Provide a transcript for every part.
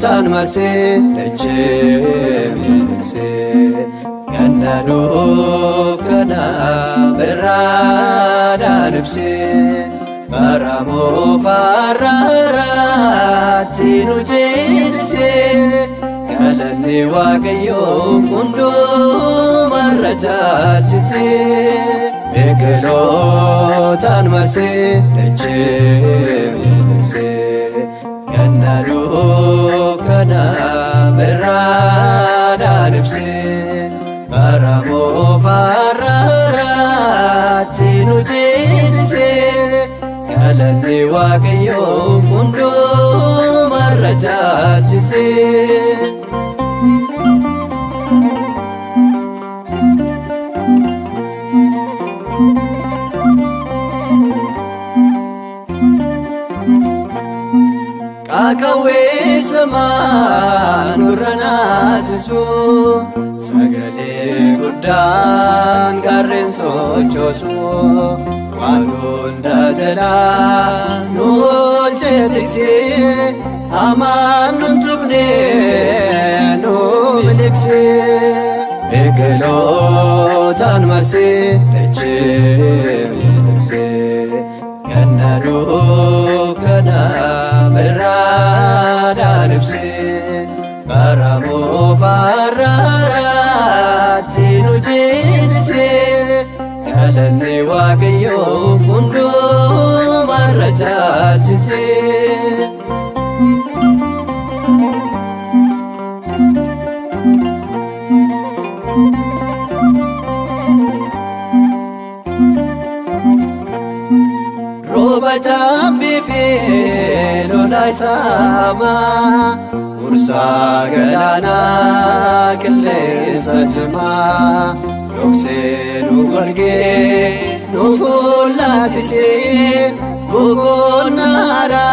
tanmarse echemse kannadu kana berada nipse maramo fararati nujise kalani waqayyo fundo marajatise ekelo tanmarse echemse kannadu kana berada nipse maramo fararati nujise kalani waqayyo fundo marajatise Akawe saman urana sisu sagale guddan garren sochosu walunda jala nol jetiksi amanun tubne no milikse ekelo tanmarse echemse kannadu kana berada nipse maramo fararati nujise kalani waqayyo fundo marajatise Robatambi felo laisama ursa galana kille sajma lokse nu golge nu fulla sise bugonara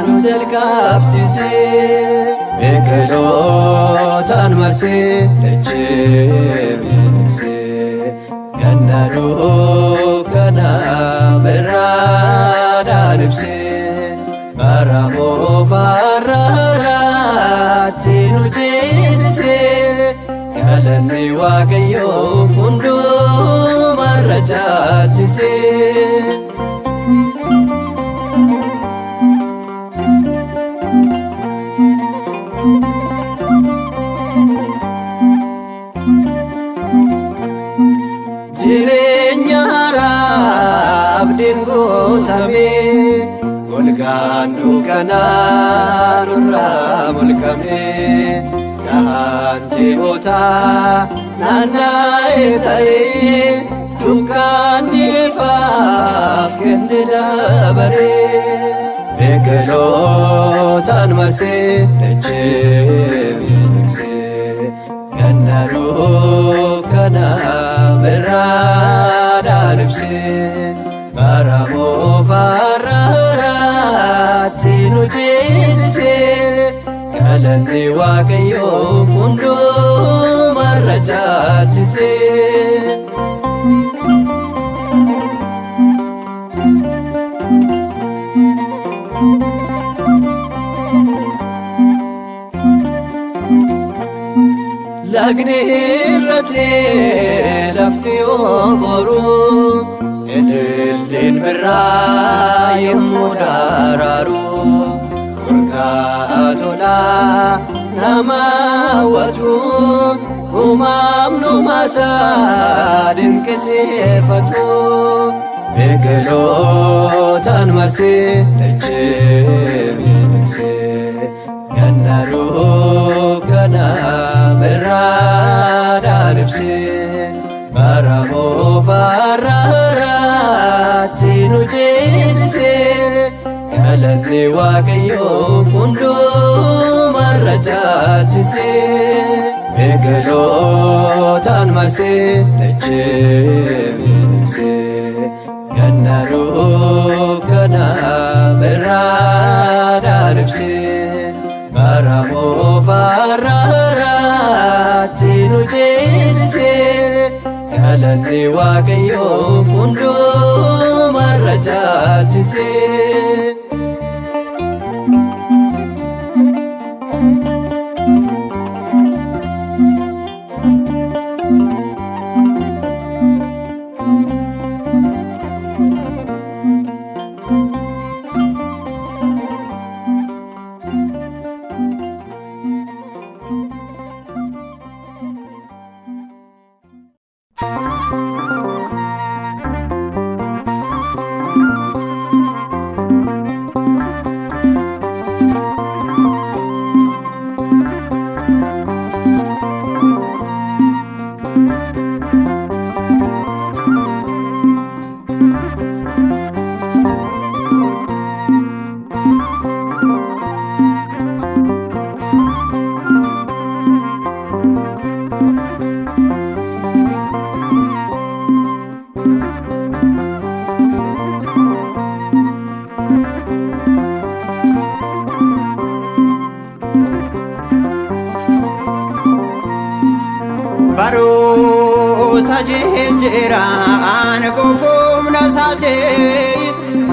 nu jalkap sise ekelo tanmarse echemse kannadu kana berada nipse maramo fararati nujise kalani waqayyo fundo marajatise jirenyara abdin gotame golgandu kana nurra mulkame dahanjota nanaitae dukani faaf kendida bare ekelo tanmarse echemse kannadu kana berada nipse maramo fararati nujise kalani waqayyo fundo marajatise lagni irrate lafti ogoru elin birra yemudararu urgatola namawatu umamnu masadin kisifatu ekelo tanmarse echemse kannadu kana berada nipse maramo fararati nujise kalani waqayyo fundo marajatise ekelo tanmarse echemse kannadu kana berada nipse maramo fararati nujise kalani waqayyo fundo marajatise baroota jijjiiraan gufumna isaati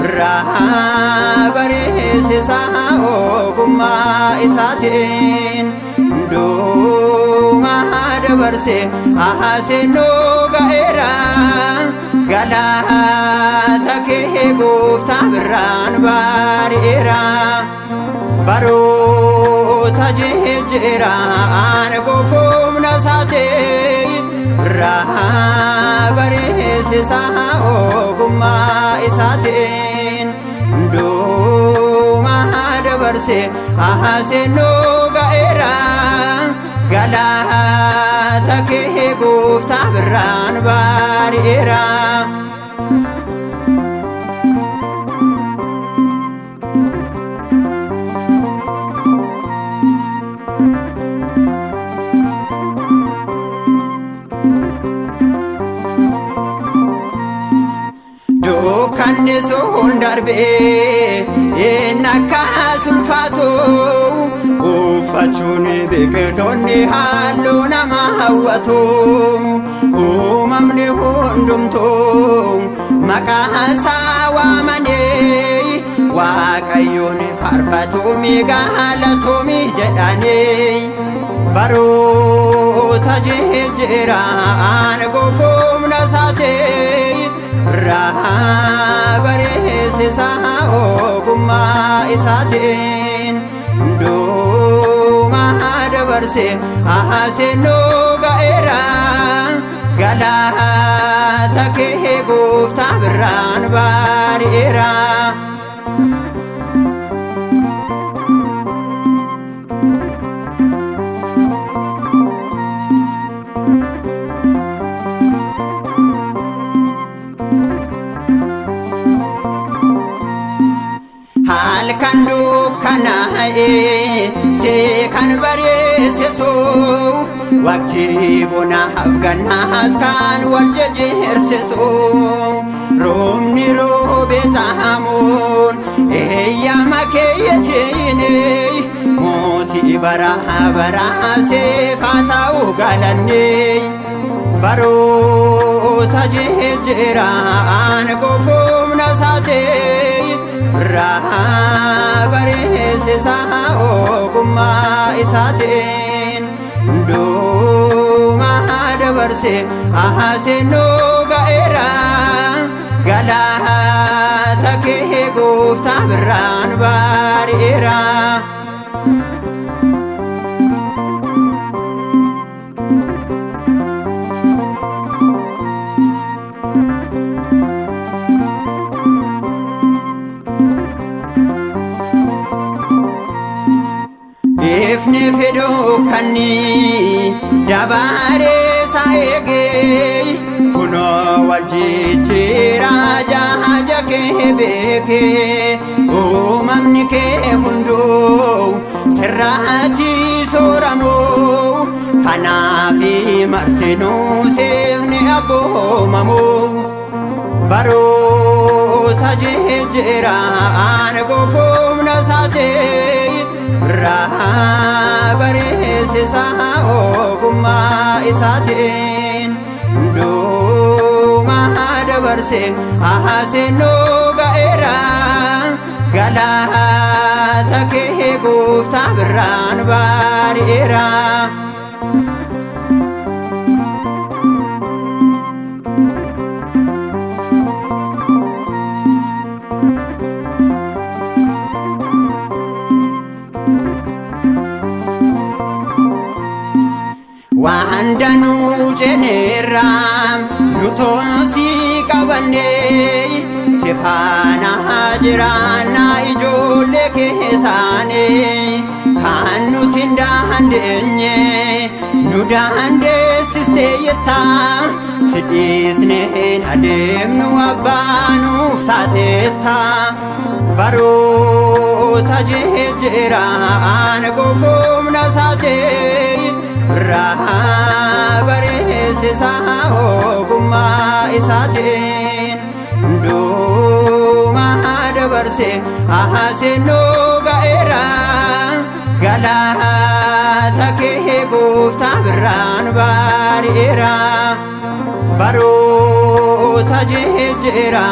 irraa bareessisa ogummaa isaatiin hundumaa dabarsee seenuu ga'eera galata kee gooftaa birraan bari'eera baroota jijjiiraan gufumna isaati irraa bareessisa ogummaa isaatiin hundumaa dabarsee seenuu ga'eera galata kee gooftaa birraan bari'eera. Dukkanni sun darbee akka sulfaatu uffachuun biqiltoonni halluu nama hawwatu uumamni hundumtuu maqaa isaa waamanii Waaqayyoon faarfatuu gaalatuu jedhanii baroota jijjiiraan gufumna isaati irraa bareessisa ogummaa isaatiin hundumaa dabarsee seenuu ga'eera galata kee gooftaa birraan bari'eera. Halkan dukkanaa'ee kan bareessisu waqtii bonaaf gannaas kan wal jijjiirsisu roobni roobee taamuun eeyyama keeyyatiin mootii baraa baraa seefaa ta'uu galanni baroota jijjiiraan gufumna isaati irraa bareessisa ogummaa isaatiin hundumaa dabarsee seenuu ga'eera galata kee gooftaa birraan bari'eera. Ifni fedhuu kanni dabaree saayegee kunoo wal jijjiiraa jaaja kee beekee uumamni kee hunduu sirraatti sooramuu kanaafi martinuu seefni abboomamuu baroota jijjiiraan gufumna isaati irraa bareessisa ogummaa isaatiin hundumaa dabarsee seenuu ga'eera galata kee gooftaa birraan bari'eera. Waan danuu jeneerraam nutoonsii qabannee si faana jiraannaa ijoollee kee taanee kan nuti hin dandeenye nu dandeessistee jettaa si dhiisneen adeemnu abbaa nuuf taateetta baroota jijjiiraan gufumna isaati irraa bareessisa ogummaa isaatiin hundumaa dabarsee seenuu ga'eera galata kee gooftaa birraan bareera baroota jijjiira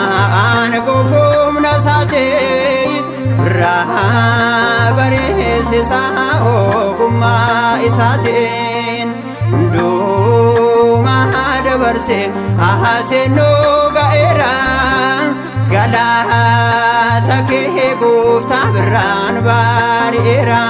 aan goofumna isaatee birraa bareessisa ogummaa isaatiin hundumaa dabarse ahaseenoo ga'eera galata kee gooftaa birraan bareera.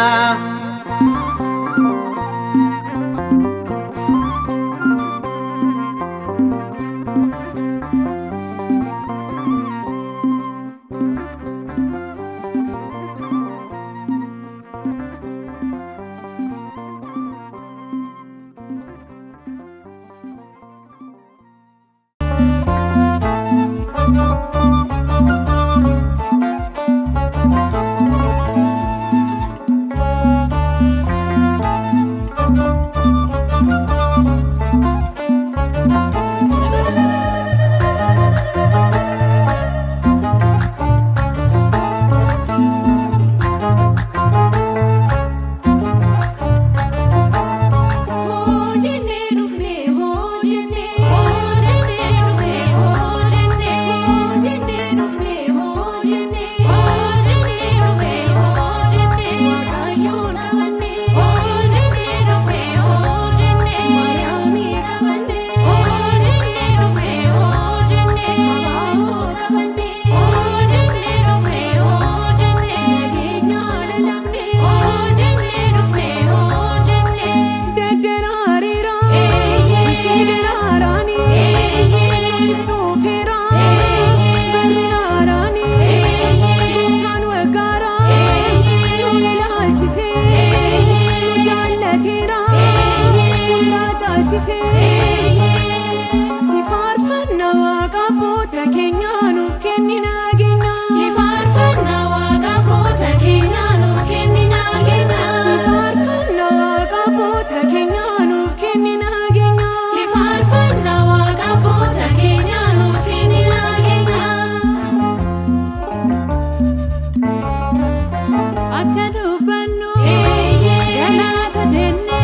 Galata jenne,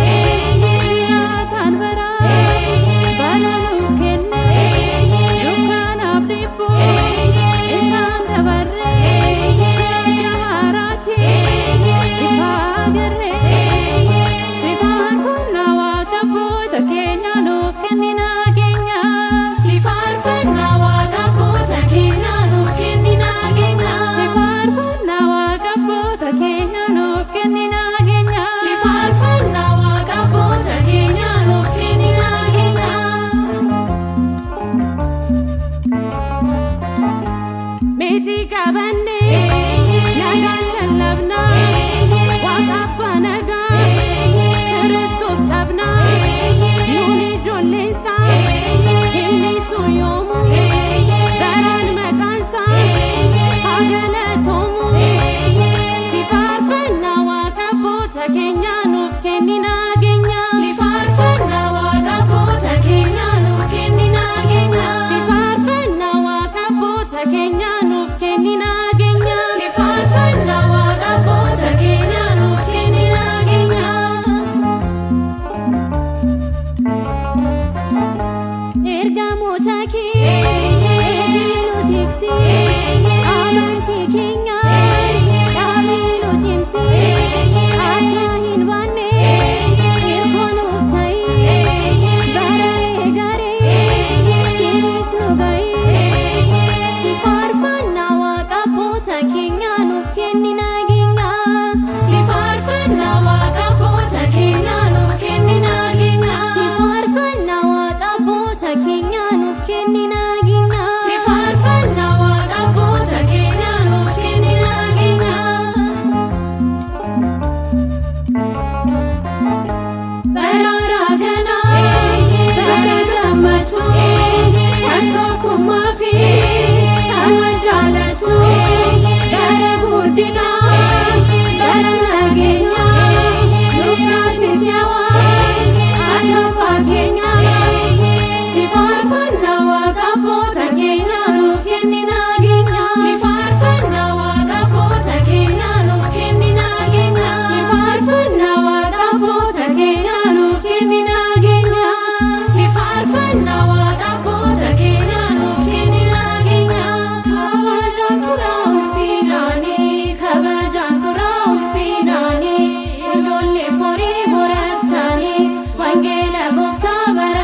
tan bara. gooftaa bara